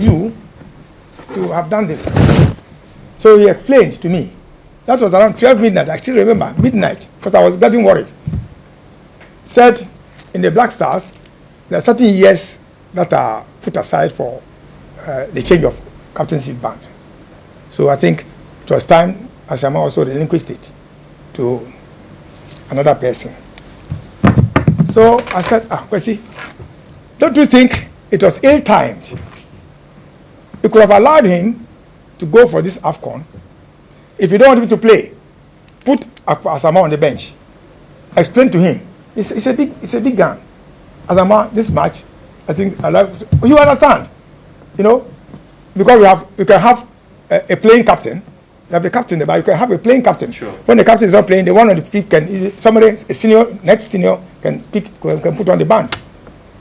you to have done this? So he explained to me. That was around 12 midnight. I still remember midnight because I was getting worried. Said in the Black Stars, there are certain years that are put aside for the change of captainship band. So I think it was time Asamoah also relinquished it to another person. So I said, Kwesi, don't you think it was ill-timed? You could have allowed him to go for this AFCON. If you don't want him to play, put Asamoah on the bench. Explain to him. It's a big gun. Asamoah, this match, I think you understand, you know, because you can have a playing captain. You have the captain there, but you can have a playing captain. Sure. When the captain is not playing, the one on the pitch can somebody a senior, next senior can put on the band.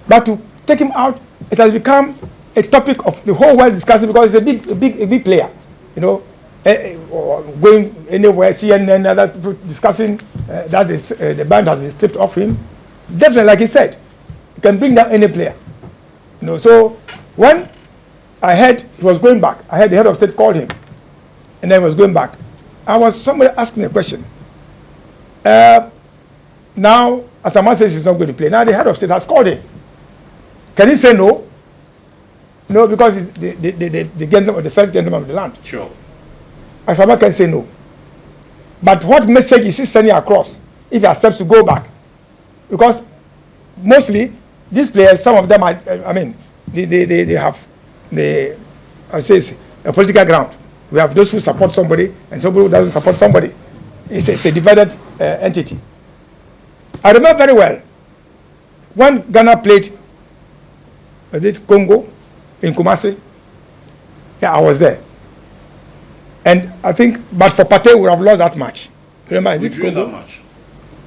But to take him out, it has become a topic of the whole world discussing because it's a big player, you know. Going anywhere, CNN, other people discussing that the band has been stripped off him. Definitely, like he said, you can bring down any player. You know, so when I heard he was going back, I heard the head of state called him, and then he was going back. Somebody asking a question. Now, Asamoah says he's not going to play. Now the head of state has called him. Can he say no? No, because he's the gentleman, the first gentleman of the land. Sure. Asamoah can say no. But what message is he sending across if he accepts to go back? Because mostly these players, some of them are, they have a political ground. We have those who support somebody and somebody who doesn't support somebody. It's a divided entity. I remember very well when Ghana played, was it Congo in Kumasi? Yeah, I was there. And I think, but for Pate, we would have lost that match. Remember, is it Congo? That match.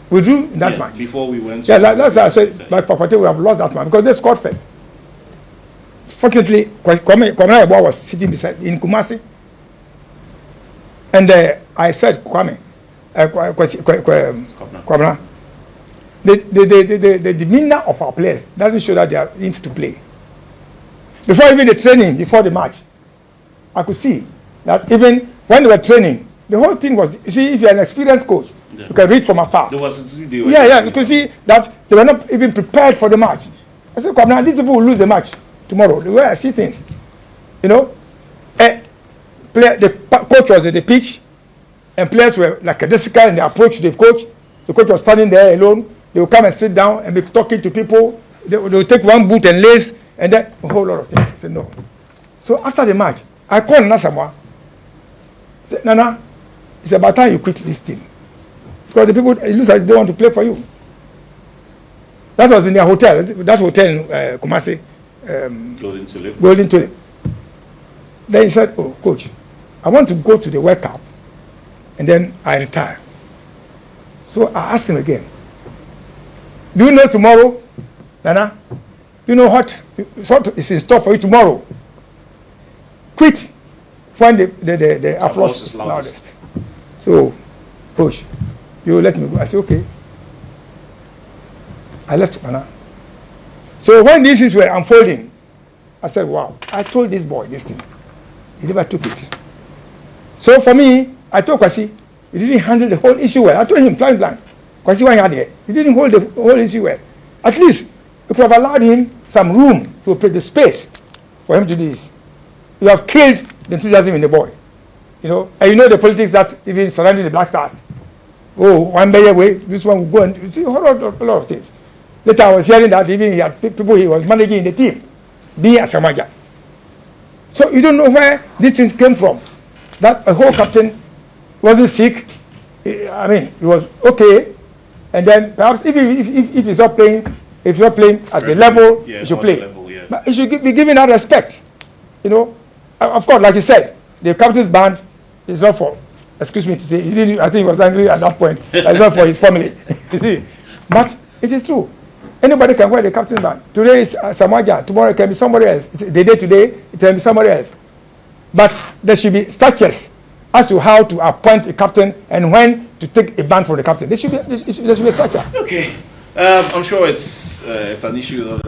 We drew in that match. Before we went. Yeah, that's what I said. But for Pate, we would have lost that match because they scored first. Fortunately, Kwame was sitting beside in Kumasi. And I said, Kwame, the demeanor of our players doesn't show that they are in to play. Before even the training, before the match, I could see that even when they were training, the whole thing was, you see, if you're an experienced coach, you can read from afar. You could see that they were not even prepared for the match. I said, now these people will lose the match tomorrow. The way I see things, you know, the coach was at the pitch, and players were like a disciple in the approach to the coach. The coach was standing there alone. They would come and sit down and be talking to people. They would take one boot and lace, and then a whole lot of things. I said, no. So after the match, I called Asamoah. I said, Nana, it's about time you quit this team. Because the people, it looks like they don't want to play for you. That was in their hotel. That hotel in Kumasi. Golden Tulip. Then he said, oh, coach, I want to go to the World Cup, and then I retire. So I asked him again, do you know tomorrow, Nana? Do you know what is in store for you tomorrow? Quit when the applause is loudest. So, coach, you let me go. I said, okay. I left Nana. So when these things were unfolding, I said, wow, I told this boy this thing. He never took it. So for me, I told Kwasi, he didn't handle the whole issue well. I told him blank. Kwasi went out there. He didn't hold the whole issue well. At least, you could have allowed him some room to operate the space for him to do this. You have killed the enthusiasm in the boy. You know, and you know the politics that even surrounding the Black Stars. Oh, one better way, this one will go and you see a lot of things. Later I was hearing that even he had people he was managing in the team, being Asamoah Gyan. So you don't know where these things came from. That a whole captain wasn't sick. I mean, he was okay. And then perhaps if he's not playing, if he's not playing at the level he should play. But he should be given that respect. You know, of course, like you said, the captain's band is not for. Excuse me to say, I think he was angry at that point. It's not for his family. You see, but it is true. Anybody can wear the captain's band. Today is Asamoah Gyan. Tomorrow it can be somebody else. The day today it can be somebody else. But there should be structures as to how to appoint a captain and when to take a band from the captain. There should be a structure. Okay, I'm sure it's an issue.